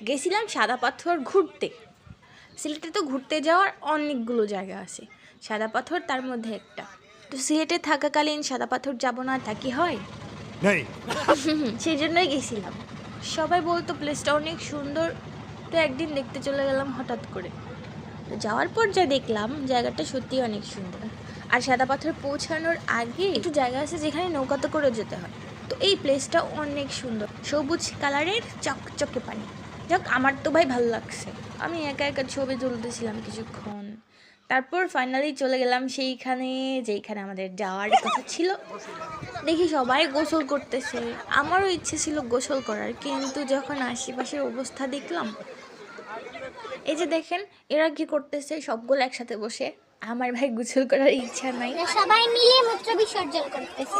গেছিলাম সাদা পাথর ঘুরতে। সিলেটে তো ঘুরতে যাওয়ার অনেকগুলো জায়গা আছে, সাদা পাথর তার মধ্যে একটা। তো সিলেটে থাকাকালীন সাদা পাথর যাব না তা কি হয়? সেই জন্যই গেছিলাম। সবাই বলতো প্লেসটা অনেক সুন্দর, তো একদিন দেখতে চলে গেলাম হঠাৎ করে। তো যাওয়ার পর যা দেখলাম জায়গাটা সত্যি অনেক সুন্দর। আর সাদা পাথর পৌঁছানোর আগে একটু জায়গা আছে যেখানে নৌকাতে করে যেতে হয়। তো এই প্লেসটা অনেক সুন্দর, সবুজ কালারের চকচকে পানি। যাক, আমার তো ভাই ভালো লাগছে। আমি একা একা ছবি তুলতেছিলাম কিছুক্ষণ, তারপর ফাইনালি চলে গেলাম সেইখানে যেইখানে আমাদের যাওয়ার কথা ছিল। দেখি সবাই গোসল করতেছে, আমারও ইচ্ছে ছিল গোসল করার, কিন্তু যখন আশেপাশের অবস্থা দেখলাম, এই যে দেখেন এরা কি করতেছে সবগুলো একসাথে বসে, আমার ভাই গোসল করার ইচ্ছা নাই। সবাই মিলে মূত্র বিসর্জন করতেছে।